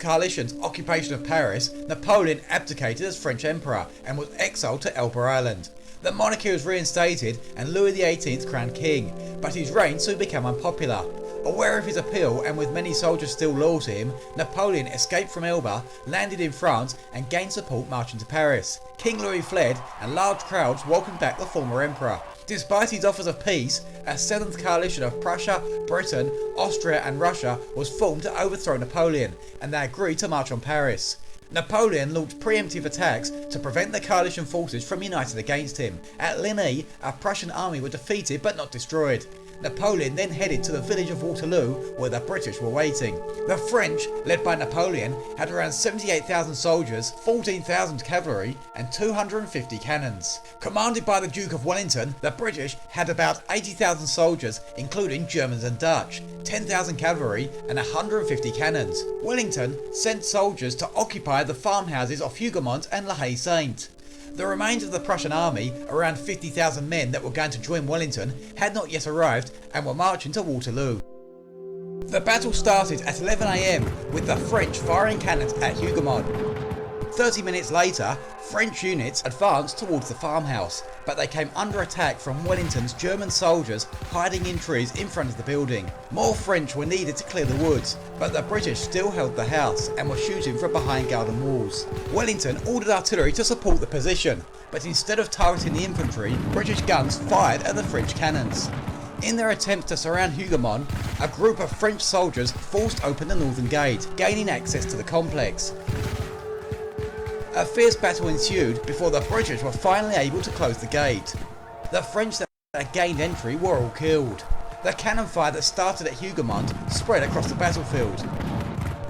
coalition's occupation of Paris, Napoleon abdicated as French Emperor and was exiled to Elba Island. The monarchy was reinstated and Louis XVIII crowned king, but his reign soon became unpopular. Aware of his appeal and with many soldiers still loyal to him, Napoleon escaped from Elba, landed in France and gained support marching to Paris. King Louis fled and large crowds welcomed back the former emperor. Despite his offers of peace, a seventh coalition of Prussia, Britain, Austria and Russia was formed to overthrow Napoleon, and they agreed to march on Paris. Napoleon launched preemptive attacks to prevent the coalition forces from uniting against him. At Ligny, a Prussian army were defeated but not destroyed. Napoleon then headed to the village of Waterloo where the British were waiting. The French, led by Napoleon, had around 78,000 soldiers, 14,000 cavalry and 250 cannons. Commanded by the Duke of Wellington, the British had about 80,000 soldiers including Germans and Dutch, 10,000 cavalry and 150 cannons. Wellington sent soldiers to occupy the farmhouses of Hougoumont and La Haye-Sainte. The remains of the Prussian army, around 50,000 men that were going to join Wellington, had not yet arrived and were marching to Waterloo. The battle started at 11 AM with the French firing cannons at Hougoumont. 30 minutes later, French units advanced towards the farmhouse, but they came under attack from Wellington's German soldiers hiding in trees in front of the building. More French were needed to clear the woods, but the British still held the house and were shooting from behind garden walls. Wellington ordered artillery to support the position, but instead of targeting the infantry, British guns fired at the French cannons. In their attempt to surround Hougoumont, a group of French soldiers forced open the northern gate, gaining access to the complex. A fierce battle ensued before the British were finally able to close the gate. The French that had gained entry were all killed. The cannon fire that started at Hougoumont spread across the battlefield.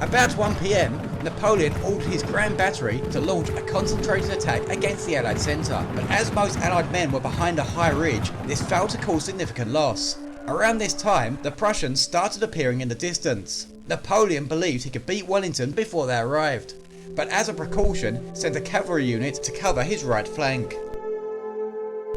About 1 PM, Napoleon ordered his Grand Battery to launch a concentrated attack against the Allied centre, but as most Allied men were behind a high ridge, this failed to cause significant loss. Around this time, the Prussians started appearing in the distance. Napoleon believed he could beat Wellington before they arrived, but as a precaution sent a cavalry unit to cover his right flank.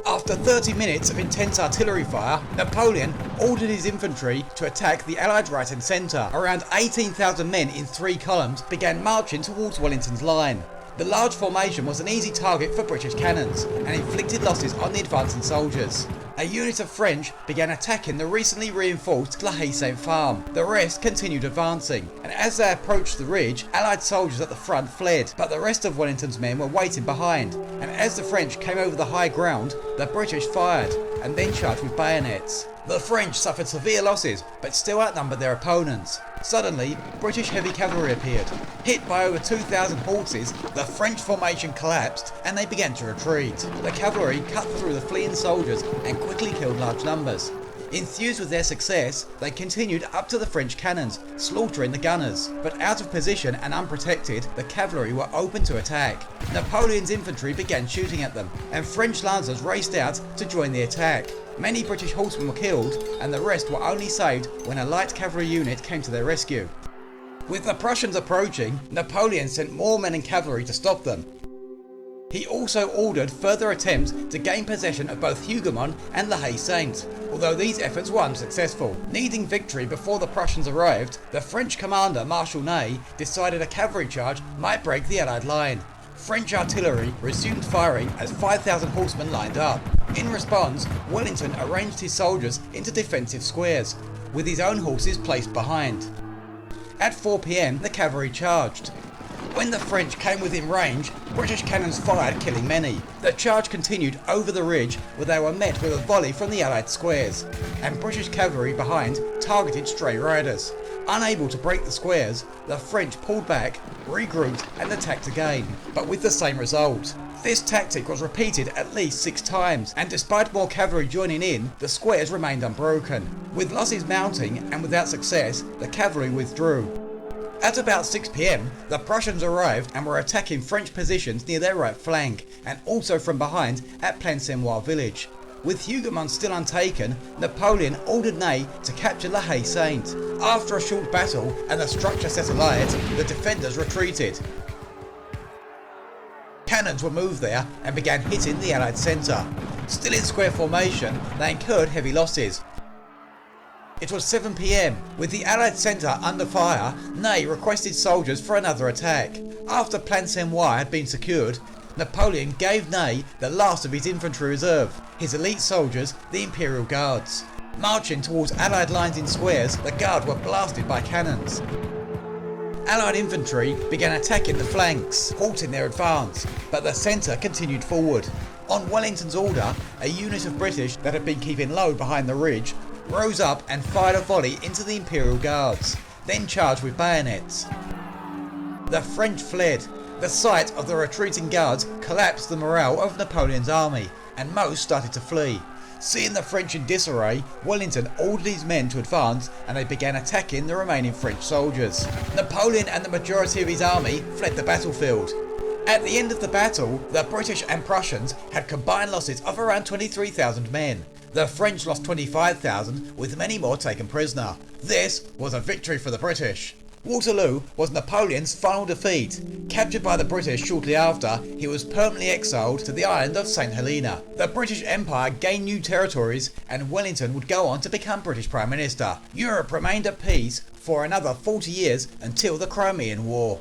After 30 minutes of intense artillery fire, Napoleon ordered his infantry to attack the Allied right and centre. Around 18,000 men in 3 columns began marching towards Wellington's line. The large formation was an easy target for British cannons and inflicted losses on the advancing soldiers. A unit of French began attacking the recently reinforced La Haye-Sainte farm. The rest continued advancing, and as they approached the ridge, Allied soldiers at the front fled, but the rest of Wellington's men were waiting behind, and as the French came over the high ground, the British fired, and then charged with bayonets. The French suffered severe losses, but still outnumbered their opponents. Suddenly, British heavy cavalry appeared. Hit by over 2,000 horses, the French formation collapsed and they began to retreat. The cavalry cut through the fleeing soldiers and quickly killed large numbers. Enthused with their success, they continued up to the French cannons, slaughtering the gunners. But out of position and unprotected, the cavalry were open to attack. Napoleon's infantry began shooting at them, and French lancers raced out to join the attack. Many British horsemen were killed, and the rest were only saved when a light cavalry unit came to their rescue. With the Prussians approaching, Napoleon sent more men and cavalry to stop them. He also ordered further attempts to gain possession of both Hougoumont and La Haye-Sainte, although these efforts were unsuccessful. Needing victory before the Prussians arrived, the French commander Marshal Ney decided a cavalry charge might break the Allied line. French artillery resumed firing as 5,000 horsemen lined up. In response, Wellington arranged his soldiers into defensive squares, with his own horses placed behind. At 4 PM, the cavalry charged. When the French came within range, British cannons fired, killing many. The charge continued over the ridge, where they were met with a volley from the Allied squares, and British cavalry behind targeted stray riders. Unable to break the squares, the French pulled back, regrouped and attacked again, but with the same result. This tactic was repeated at least 6 times, and despite more cavalry joining in, the squares remained unbroken. With losses mounting and without success, the cavalry withdrew. At about 6 PM, the Prussians arrived and were attacking French positions near their right flank, and also from behind at Plancenoit village. With Hougoumont still untaken, Napoleon ordered Ney to capture La Haye-Sainte. After a short battle and the structure set alight, the defenders retreated. Cannons were moved there and began hitting the Allied centre. Still in square formation, they incurred heavy losses. It was 7 PM. With the Allied centre under fire, Ney requested soldiers for another attack. After Plancenoit had been secured, Napoleon gave Ney the last of his infantry reserve, his elite soldiers, the Imperial Guards. Marching towards Allied lines in squares, the Guard were blasted by cannons. Allied infantry began attacking the flanks, halting their advance, but the centre continued forward. On Wellington's order, a unit of British that had been keeping low behind the ridge rose up and fired a volley into the Imperial Guards, then charged with bayonets. The French fled. The sight of the retreating Guards collapsed the morale of Napoleon's army, and most started to flee. Seeing the French in disarray, Wellington ordered his men to advance and they began attacking the remaining French soldiers. Napoleon and the majority of his army fled the battlefield. At the end of the battle, the British and Prussians had combined losses of around 23,000 men. The French lost 25,000, with many more taken prisoner. This was a victory for the British. Waterloo was Napoleon's final defeat. Captured by the British shortly after, he was permanently exiled to the island of St Helena. The British Empire gained new territories and Wellington would go on to become British Prime Minister. Europe remained at peace for another 40 years until the Crimean War.